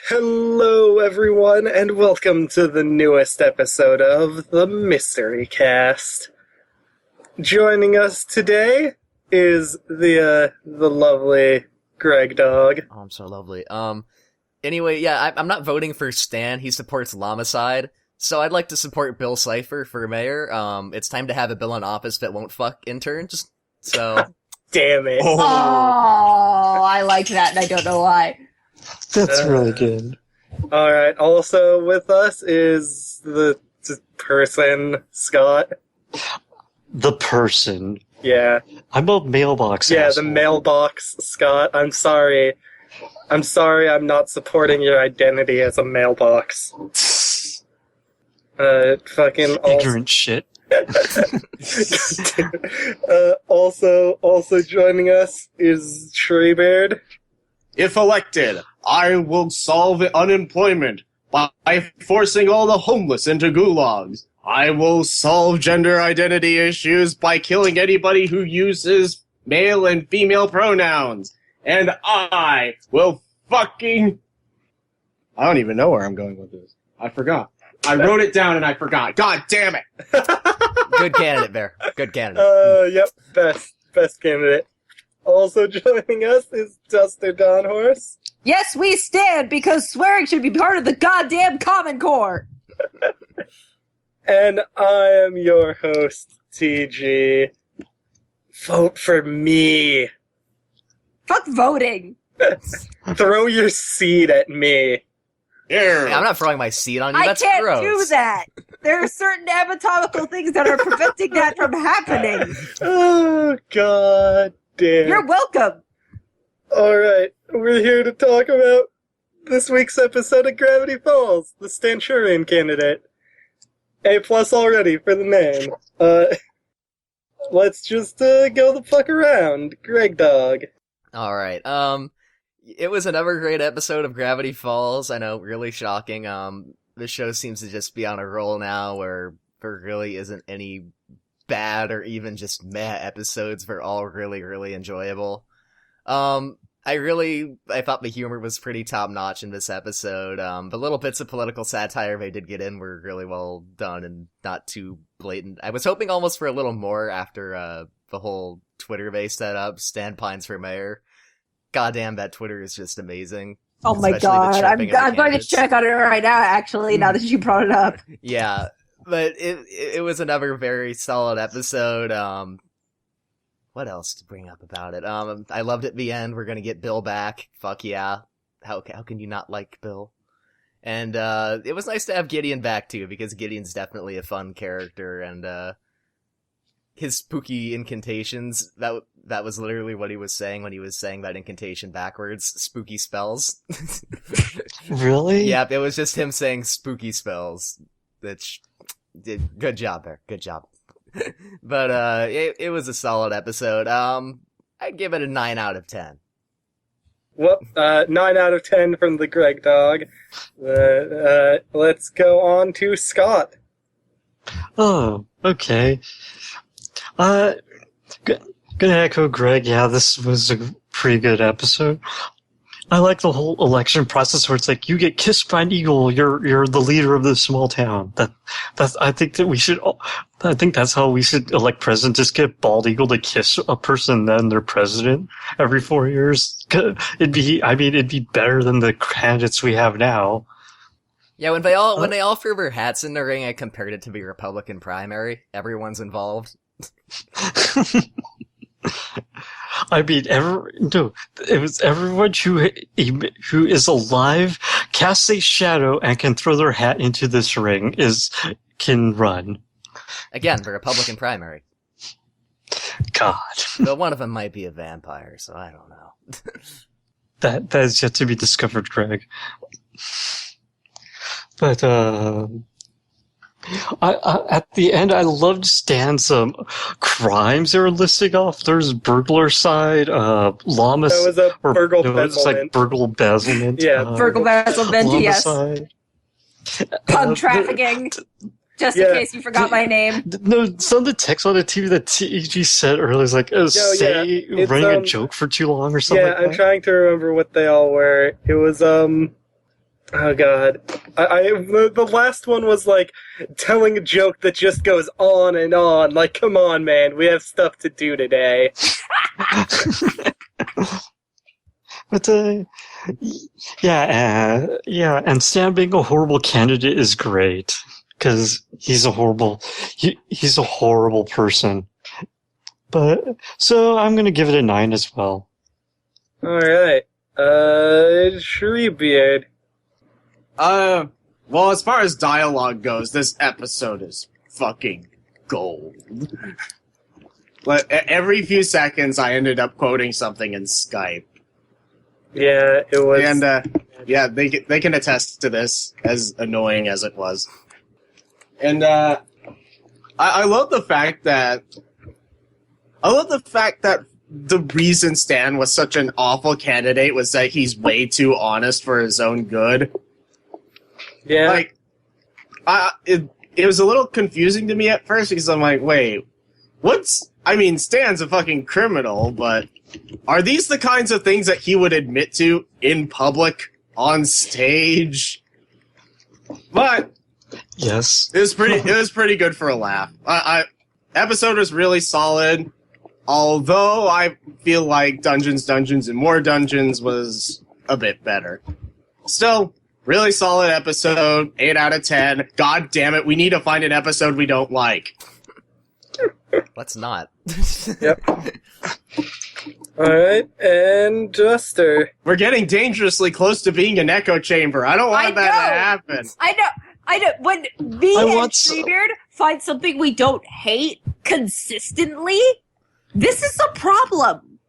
Hello, everyone, and welcome to the newest episode of the Mystery Cast. Joining us today is the lovely Greg Dog. Oh, I'm so lovely. Anyway, yeah, I'm not voting for Stan. He supports Lamicide. So I'd like to support Bill Cipher for mayor. It's time to have a bill in office that won't fuck interns. So. Damn it. Oh, I like that, and I don't know why. That's really good. Alright, also with us is the person, Scott. The person. Yeah. I'm a mailbox Yeah, asshole. the mailbox, Scott. I'm sorry. I'm not supporting your identity as a mailbox. Fucking Ignorant shit. Also joining us is Treebeard. If elected, I will solve unemployment by forcing all the homeless into gulags. I will solve gender identity issues by killing anybody who uses male and female pronouns. And I will fucking... I don't even know where I'm going with this. I forgot. I wrote it down and I forgot. God damn it! Good candidate, Bear. Good candidate. Yep, best candidate. Also joining us is Duster Dawnhorse. Yes, we stand, because swearing should be part of the goddamn Common Core! And I am your host, TG. Vote for me. Fuck voting! Throw your seed at me. Here. I'm not throwing my seat on you. I That's can't gross. do that! There are certain anatomical things that are preventing that from happening! Oh, god damn. You're welcome! Alright, we're here to talk about this week's episode of Gravity Falls, the Stanchurian Candidate. A+ already for the name. Let's just go the fuck around. Greg Dog. Alright, it was another great episode of Gravity Falls. I know, really shocking. This show seems to just be on a roll now where there really isn't any bad or even just meh episodes. They're all really, really enjoyable. I thought the humor was pretty top-notch in this episode. The little bits of political satire they did get in were really well done and not too blatant. I was hoping almost for a little more after, the whole Twitter they set up, Stan Pines for mayor. Goddamn, that Twitter is just amazing. Oh my Especially the god, I'm chirping of the going to candidates. check on it right now, actually, now that you brought it up. Yeah, but it was another very solid episode. What else to bring up about it? I loved at the end. We're gonna get Bill back. Fuck yeah. How can you not like Bill? And it was nice to have Gideon back too, because Gideon's definitely a fun character, and his spooky incantations, that was literally what he was saying when he was saying that incantation backwards. Spooky spells. Really? Yep, it was just him saying spooky spells. Which did good job there. Good job. But it was a solid episode. I'd give it a 9 out of 10. Well, 9 out of 10 from the Greg Dog. Let's go on to Scott. Oh, okay. Gonna echo Greg. Yeah, this was a pretty good episode. I like the whole election process where it's like you get kissed by an eagle. You're the leader of this small town. I think that's how we should elect president. Just get bald eagle to kiss a person, then they're president every 4 years. It'd be better than the candidates we have now. Yeah, when they all threw their hats in the ring, I compared it to the Republican primary. Everyone's involved. It was everyone who is alive, casts a shadow, and can throw their hat into this ring can run. Again, the Republican primary. God, But one of them might be a vampire, so I don't know. that is yet to be discovered, Greg. But at the end, I loved Stan's crimes they were listing off. There's burglar side, llama. That was a burgle It's like embezzlement. burgle embezzlement. Yeah, Virgo Basilment, yes. Homicide. Pug trafficking. Just in case you forgot my name. No, some of the text on the TV that TG said earlier is like, it's, running a joke for too long or something. Yeah, like I'm that. trying to remember what they all were. It was, Oh god. The last one was like telling a joke that just goes on and on. Like, come on, man, we have stuff to do today. But yeah, and Stan being a horrible candidate is great because he's a horrible person. But so I'm gonna give it a 9 as well. All right, Treebeard. Well, as far as dialogue goes, this episode is fucking gold. Like, every few seconds, I ended up quoting something in Skype. Yeah, it was. And, yeah, they can attest to this, as annoying as it was. And, I love the fact that the reason Stan was such an awful candidate was that he's way too honest for his own good. Yeah. Like, it was a little confusing to me at first because I'm like, wait, Stan's a fucking criminal, but are these the kinds of things that he would admit to in public, on stage? But Yes. it was pretty good for a laugh. Episode was really solid, although I feel like Dungeons and More Dungeons was a bit better. Still, really solid episode, 8 out of 10. God damn it, we need to find an episode we don't like. Let's not. Yep. Alright, and Duster. We're getting dangerously close to being an echo chamber. I don't want that to happen. I know. When me and Treebeard find something we don't hate consistently, this is a problem.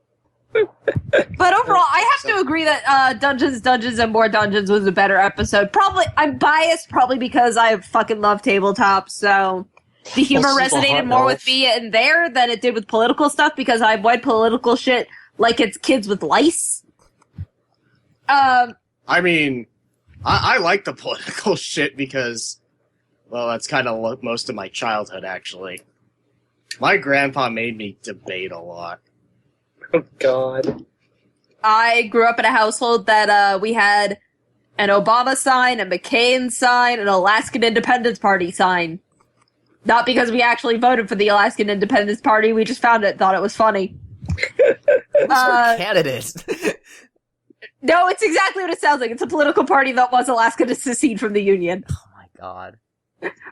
But overall, I have to agree that Dungeons and More Dungeons was a better episode. Probably, I'm biased probably because I fucking love tabletops, so the humor resonated more with me in there than it did with political stuff because I avoid political shit like it's kids with lice. I mean, I like the political shit because, well, that's kind of most of my childhood, actually. My grandpa made me debate a lot. Oh, God. I grew up in a household that we had an Obama sign, a McCain sign, an Alaskan Independence Party sign. Not because we actually voted for the Alaskan Independence Party, we just found it, thought it was funny. Candidate. No, it's exactly what it sounds like. It's a political party that wants Alaska to secede from the Union. Oh my god.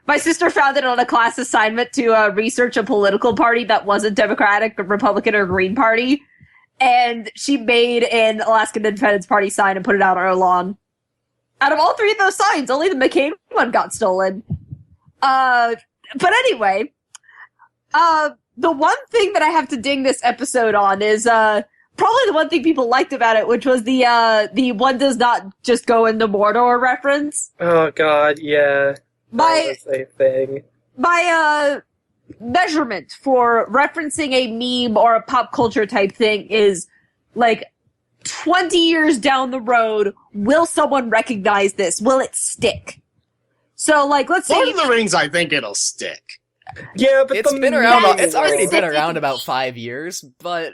My sister found it on a class assignment to research a political party that wasn't Democratic, Republican, or Green Party. And she made an Alaskan Independence Party sign and put it out on her lawn. Out of all three of those signs, only the McCain one got stolen. But anyway, the one thing that I have to ding this episode on is probably the one thing people liked about it, which was the one does not just go into Mordor reference. Oh, God, yeah. My Thing. Measurement for referencing a meme or a pop culture type thing is like 20 years down the road, will someone recognize this? Will it stick? So, like, let's say Lord of the Rings, I think it'll stick. Yeah, but It's the been around. meme It's already will- been around about 5 years, but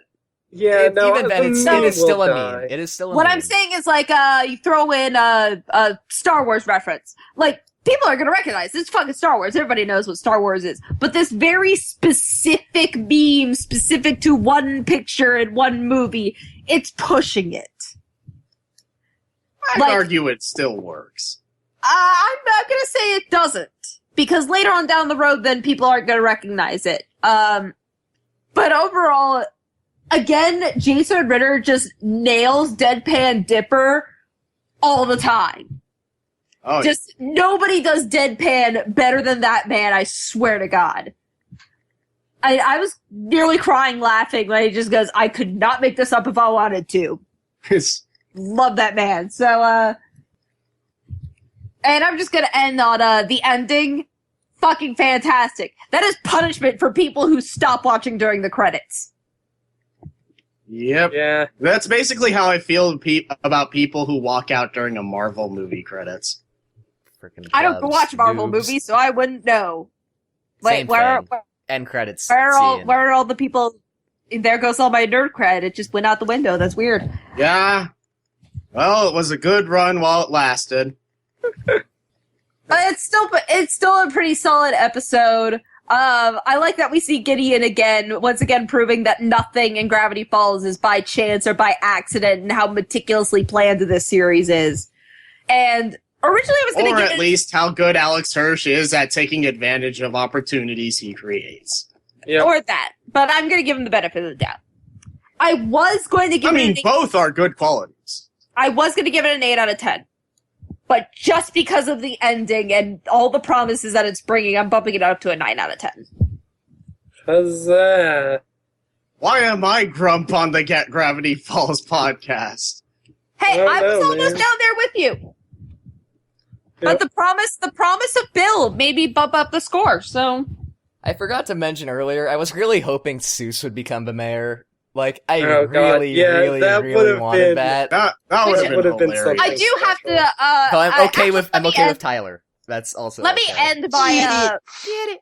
Yeah, no, even then, the it is meme still will a die. meme. It is still a what meme. I'm saying is, like, you throw in a Star Wars reference. Like, people are gonna recognize this fucking Star Wars. Everybody knows what Star Wars is. But this very specific meme, specific to one picture in one movie, it's pushing it. I'd Like- argue it still works. I'm not gonna say it doesn't. Because later on down the road, then people aren't gonna recognize it. But overall, again, Jason Ritter just nails Deadpan Dipper all the time. Oh, Just nobody does deadpan better than that man, I swear to God. I was nearly crying laughing when he just goes, I could not make this up if I wanted to. it's Love that man. So, and I'm just gonna end on, the ending. Fucking fantastic. That is punishment for people who stop watching during the credits. Yep. Yeah. That's basically how I feel about people who walk out during a Marvel movie credits. Frickin' I don't plebs, watch Marvel noobs. movies, so I wouldn't know. Same where thing. End credits. are scene. where are all the people? There goes all my nerd cred. It just went out the window. That's weird. Yeah. Well, it was a good run while it lasted. It's still a pretty solid episode. I like that we see Gideon once again proving that nothing in Gravity Falls is by chance or by accident, and how meticulously planned this series is. And originally I was going to Or at least how good Alex Hirsch is at taking advantage of opportunities he creates. Yep. Or that. But I'm going to give him the benefit of the doubt. I was going to give both are good qualities. I was going to give it an 8 out of 10. But just because of the ending and all the promises that it's bringing, I'm bumping it up to a 9 out of 10. Huzzah. Why am I grump on the Get Gravity Falls podcast? Hey, I was almost man. down there with you. But the promise of Bill made me bump up the score, so... I forgot to mention earlier, I was really hoping Seuss would become the mayor. Like, I Oh, God. really, Yeah, really, that really would've wanted been- that. That Which would have been been hilarious. something. I do have to, So I'm okay with let me okay end- with Tyler. That's also Let me okay. end by, Get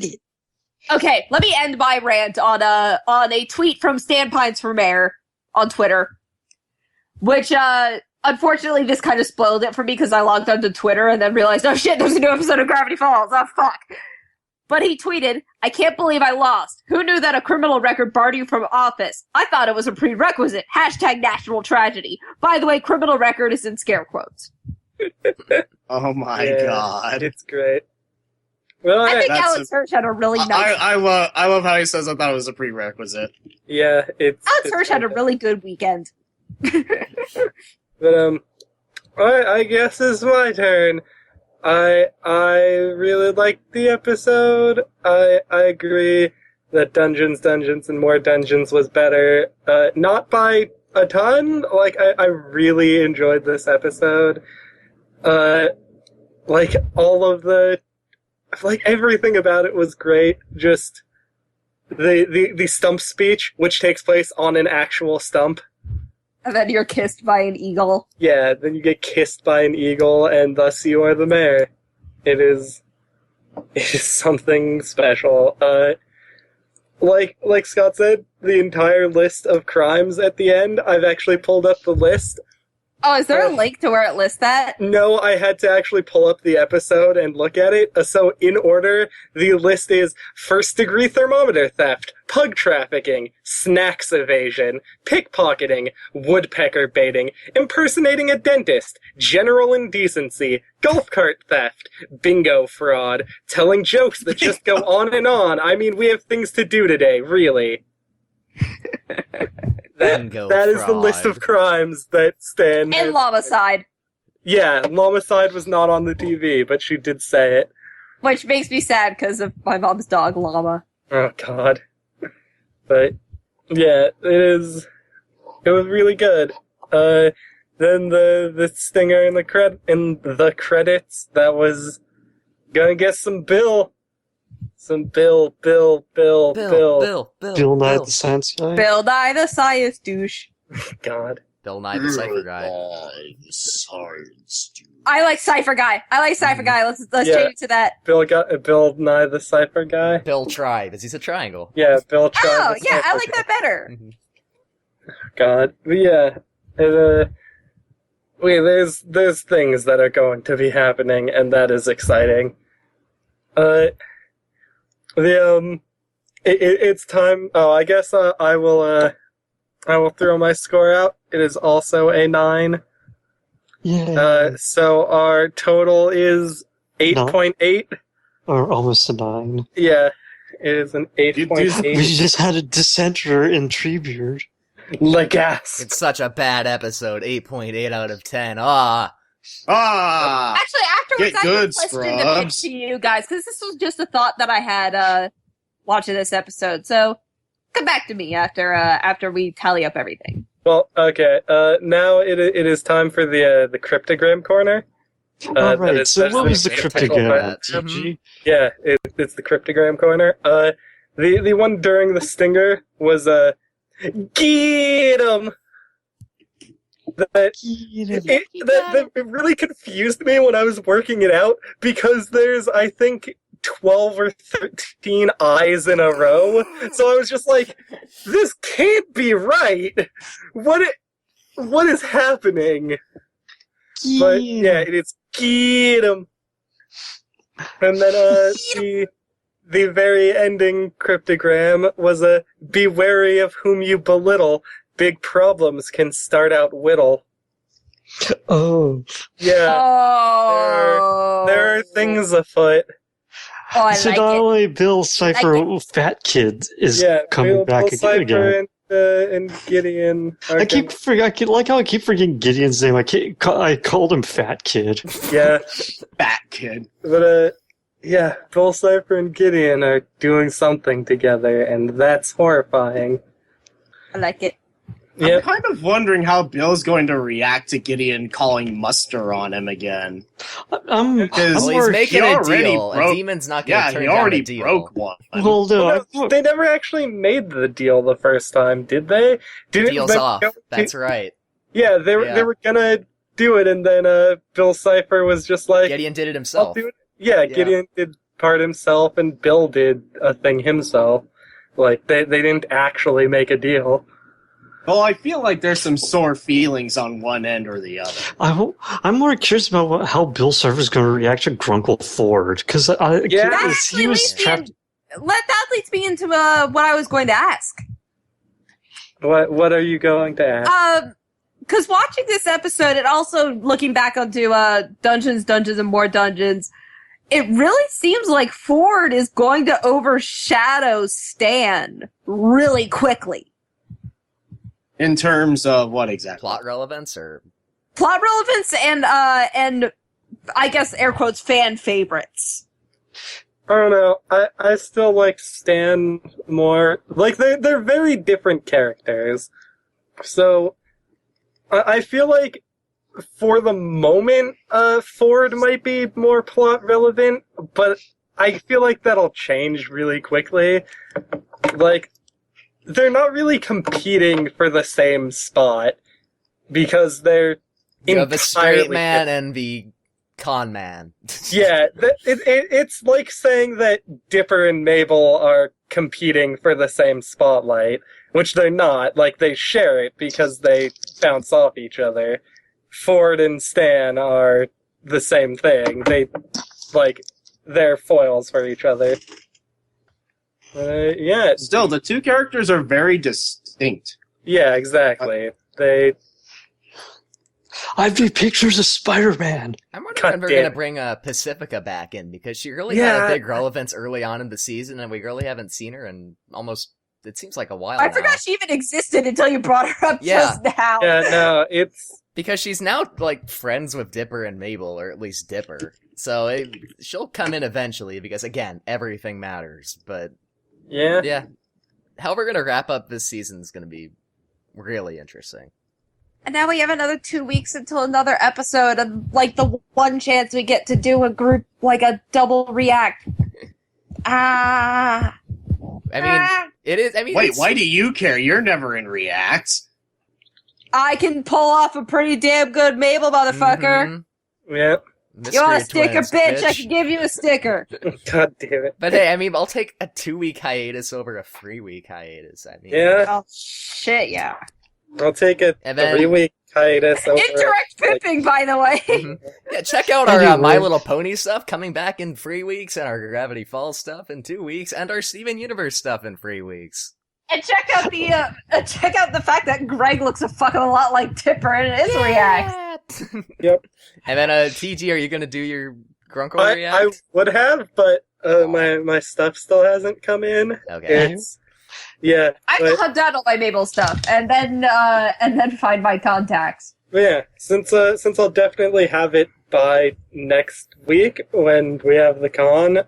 it. Okay, let me end my rant on a tweet from Stan Pines for Mayor on Twitter, which, unfortunately this kind of spoiled it for me because I logged onto Twitter and then realized, oh shit, there's a new episode of Gravity Falls, oh fuck. But he tweeted, I can't believe I lost. Who knew that a criminal record barred you from office? I thought it was a prerequisite. Hashtag national tragedy. By the way, criminal record is in scare quotes. Oh my Yeah, god. It's great. Well, I think That's Alex Hirsch had a really nice... I love how he says I thought it was a prerequisite. yeah, it's... Alex Hirsch had a really good weekend. But, I guess it's my turn. I really liked the episode. I agree that Dungeons, and More Dungeons was better. Not by a ton. Like, I really enjoyed this episode. Like, all of the... Like, everything about it was great. Just the stump speech, which takes place on an actual stump. And then you're kissed by an eagle. Yeah, then you get kissed by an eagle, and thus you are the mayor. It is something special. Like Scott said, the entire list of crimes at the end, I've actually pulled up the list. Oh, is there a link to where it lists that? No, I had to actually pull up the episode and look at it. So in order, the list is first-degree thermometer theft, pug trafficking, snacks evasion, pickpocketing, woodpecker baiting, impersonating a dentist, general indecency, golf cart theft, bingo fraud, telling jokes that just go on and on. I mean, we have things to do today, really. That is the list of crimes that Stan And Llama-cide. Yeah, Llama-cide was not on the TV, but she did say it. Which makes me sad because of my mom's dog, Llama. Oh, God. But, yeah, it was really good. Then the stinger in the credits, that was gonna get some Bill. Some Bill. Bill Bill Nye the Science Guy. Bill Nye the Science Douche. God. Bill Nye the Cypher Guy. I like Cypher Guy. Let's Yeah. change it to that. Bill Nye the Cypher Guy. Bill Try, because he's a triangle. Yeah, Bill tried Oh, the yeah, I Cypher like Guy. that better. God. But yeah. There's things that are going to be happening, and that is exciting. It's time. Oh, I guess I will throw my score out. It is also a 9. Yeah. So our total is 8.8. Or almost a 9. Yeah, it is an We 8.8. just had a dissenter in Treebeard. Legas. It's such a bad episode. 8.8 out of 10. Ah. Actually, afterwards, Get I good, have a question to pitch Scrubs. to you guys, because this was just a thought that I had watching this episode. So, come back to me after we tally up everything. Well, okay. Now it is time for the cryptogram corner. Alright, so what was the technical cryptogram? part. TG? Yeah, it's the cryptogram corner. The one during the stinger was get 'em. That really confused me when I was working it out because there's, I think, 12 or 13 eyes in a row. So I was just like, this can't be right. What is happening? But yeah, it's get 'em. And then the very ending cryptogram was a "Be wary of whom you belittle. Big problems can start out whittle." Oh. Yeah, Oh. there are things afoot. Oh, I So like not it. only Bill Cipher, Fat Kid is coming back Bill again. Cipher and Gideon. I keep forgetting Gideon's name. I called him Fat Kid. Yeah, Fat kid. but yeah, Bill Cipher and Gideon are doing something together, and that's horrifying. I like it. Yeah, I'm kind of wondering how Bill's going to react to Gideon calling muster on him again. Because Well, he's making he a already deal. broke- A demon's not going Yeah, to turn he down a already deal. broke one. Well, no, they never actually made the deal the first time, did they? Didn't Deal's they off. go to- That's right. Yeah, they were gonna do it, and then Bill Cipher was just like, Gideon did it "I'll himself. do it." Yeah, Yeah. Gideon did part himself, and Bill did a thing himself. Like they didn't actually make a deal. Well, I feel like there's some sore feelings on one end or the other. I'm more curious about how Bill Cipher's going to react to Grunkle Ford because That he actually was leads me trapped. that leads me into what I was going to ask. What are you going to ask? Because watching this episode and also looking back onto Dungeons, and More Dungeons, it really seems like Ford is going to overshadow Stan really quickly. In terms of what exactly? Plot relevance or Plot relevance and I guess air quotes fan favorites. I don't know. I still like Stan more. Like they're very different characters. So I feel like for the moment, Ford might be more plot relevant, but I feel like that'll change really quickly. Like they're not really competing for the same spot because they're you have the straight entirely man different. and the con man. Yeah, it's like saying that Dipper and Mabel are competing for the same spotlight, which they're not. Like, they share it because they bounce off each other. Ford and Stan are the same thing. They're foils for each other. Yeah. Still, the two characters are very distinct. Yeah, exactly. I have pictures of Spider-Man. I'm God wondering if we're damn going to it. bring Pacifica back in because she really had Yeah. a big relevance early on in the season, and we really haven't seen her in almost. It seems like a while. I now. forgot she even existed until you brought her up Yeah. just now. Yeah, no, it's... Because she's now, like, friends with Dipper and Mabel, or at least Dipper. So she'll come in eventually, because, again, everything matters. But, Yeah. yeah. How we're gonna wrap up this season is gonna be really interesting. And now we have another 2 weeks until another episode, and like the one chance we get to do a group, like a double react. I mean, it is, Wait, it's- why do you care? You're never in Reacts. I can pull off a pretty damn good Mabel motherfucker. Mhm. Yeah. You want a Mystery sticker, twins, bitch? I can give you a sticker. God damn it. But hey, I mean, I'll take a 2-week hiatus over a 3-week hiatus. I mean, Yeah, Oh shit, yeah. I'll take a And then- 3-week hiatus over... Indirect pimping, by the way. Mhm. Yeah, check out our Anyway. My Little Pony stuff coming back in 3 weeks, and our Gravity Falls stuff in 2 weeks, and our Steven Universe stuff in 3 weeks. And check out the fact that Greg looks a fucking lot like Tipper in his react. Yep. And then, TG, are you gonna do your Grunkle I react? would have, but my stuff still hasn't come in. Okay. It's... Yeah, I have but... to hunt down all my Mabel stuff and then find my contacts. Yeah, since I'll definitely have it by next week when we have the con,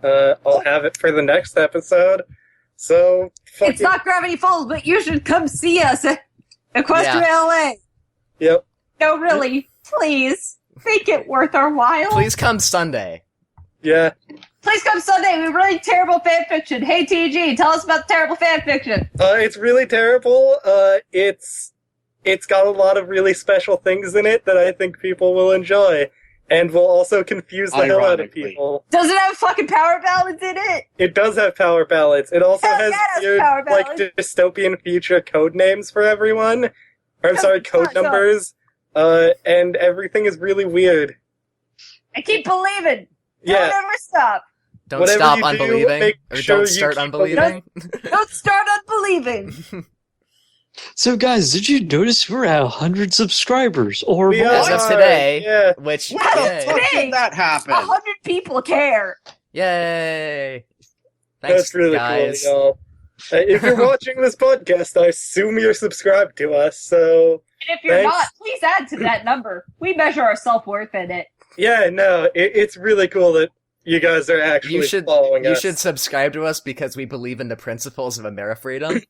I'll have it for the next episode. So fucking... It's not Gravity Falls, but you should come see us at Equestria LA. Yep. No, really, please make it worth our while. Please come Sunday. Yeah. Please come Sunday. We read terrible fan fiction. Hey TG, tell us about the terrible fan fiction. It's really terrible. It's got a lot of really special things in it that I think people will enjoy, and will also confuse the hell out of Ironically. people. Does it have fucking power ballads in it? It does have power ballads. It also Hell has yeah, it has weird, power like, ballads. dystopian future code names for everyone. Or, I'm sorry, code God. numbers. And everything is really weird. I keep believing. Yeah, Don't ever stop. Don't Whatever stop you do, unbelieving, make or sure don't you start keep unbelieving. Don't start unbelieving. So, guys, did you notice we're at 100 subscribers or we more? As of are, today, yeah. which, What the yay. fuck did that happen? 100 people care. Yay! That's Thanks, really guys. cool, y'all. If you're watching this podcast, I assume you're subscribed to us, so... And if you're Thanks. not, please add to that number. We measure our self-worth in it. Yeah, no, it's really cool that you guys are actually following You us. should subscribe to us because we believe in the principles of AMERI-FREEDOM.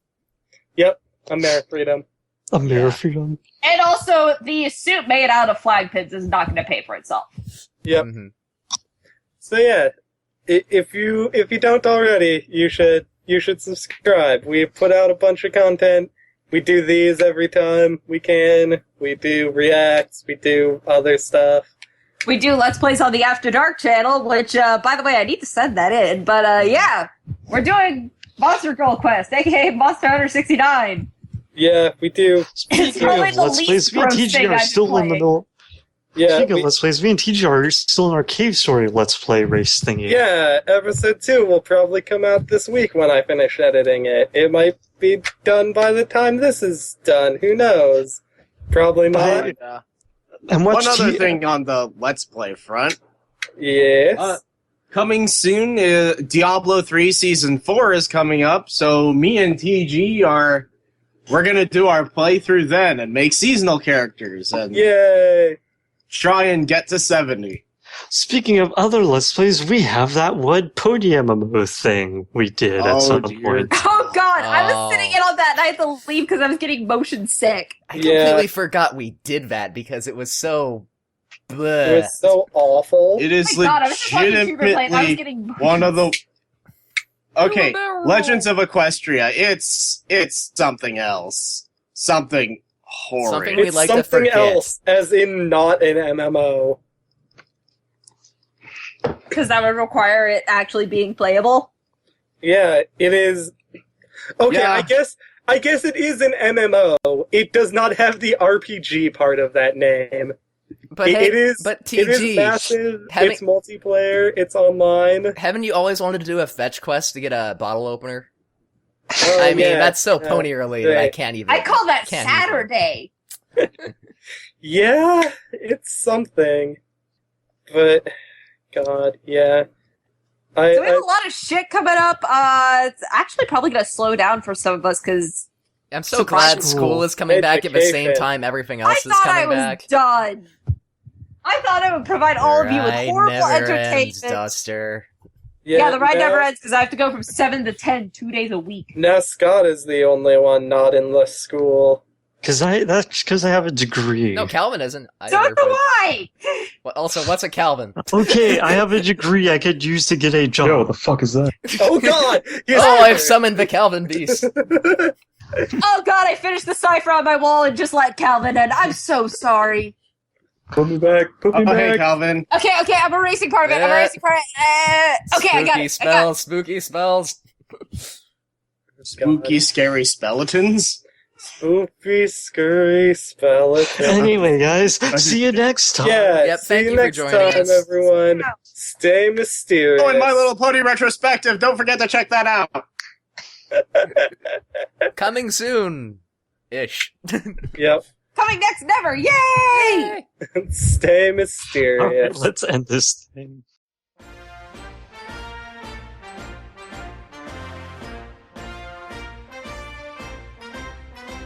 Yep, AMERI-FREEDOM. AMERI-FREEDOM. And also, the suit made out of flag pins is not going to pay for itself. Yep. Mhm. So yeah, if you don't already, you should subscribe. We put out a bunch of content. We do these every time we can. We do reacts. We do other stuff. We do Let's Plays on the After Dark channel, which, by the way, I need to send that in. But, yeah, we're doing Monster Girl Quest, aka Monster Hunter 69. Yeah, we do. Speaking probably of the Let's least Plays, me and gross thing TG are I've still in the played. middle. Yeah, Speaking of Let's Plays, me and TG are still in our cave story Let's Play race thingy. yeah. Episode 2 will probably come out this week when I finish editing it. It might be done by the time this is done. Who knows? Probably not. And One watch other thing on the Let's Play front. Yes. Coming soon, Diablo 3 Season 4 is coming up, so me and TG we're gonna do our playthrough then and make seasonal characters and Yay! try and get to 70. Speaking of other Let's Plays, we have that one podium MMO thing we did at some dear. point. Oh, God, I Oh. was sitting in on that and I had to leave because I was getting motion sick. I Yeah. completely forgot we did that because it was so... It bleh. was so awful. It is Oh my God, I was just watching Tuber play and I was legitimately getting motion one of the... sick. Okay, Barrel. Legends of Equestria, it's something else. Something horrid. Something we It's like to something forget. else, as in not an MMO. Because that would require it actually being playable. Yeah, it is. Okay, Yeah. I guess it is an MMO. It does not have the RPG part of that name. But It- hey, it is. but It is TG, massive. having- It's multiplayer. It's online. haven't you always wanted to do a fetch quest to get a bottle opener? Oh, I mean, yeah. that's so Yeah. pony related. I Right. can't even. I call that can't even. Saturday. Yeah, it's something. But God, yeah. So we have a lot of shit coming up. It's actually probably going to slow down for some of us because I'm so glad school is coming back at the same Vacation. time everything I else is thought I coming was back. done. I thought I would provide all of you with Ride horrible never entertainment. ends, Duster. Yeah, the ride now- never ends because I have to go from 7 to 10 2 days a week. Now Scott is the only one not in the school. That's because I have a degree. No, Calvin isn't. So Either, do but- I! Also, what's a Calvin? Okay, I have a degree I could use to get a job. Yo, what the fuck is that? Oh God! Yes, Oh, I've summoned the Calvin beast. Oh god, I finished the cipher on my wall and just let Calvin in. I'm so sorry. Put me back. Put me Oh, hey, back. Calvin. Okay, I'm erasing part of it. I'm Yeah. erasing part of it. Okay, I got Spooky it. spells, spooky spells. Spooky, scary skeletons. Spoopy, scurry, skeleton. Anyway, guys, see you next time. Yeah, Yep, see thank you you for next joining time, us. everyone. Stay mysterious. Oh, and My Little Pony retrospective. Don't forget to check that out. Coming soon. Ish. Yep. Coming next, never. Yay! Stay All mysterious. right, let's end this thing.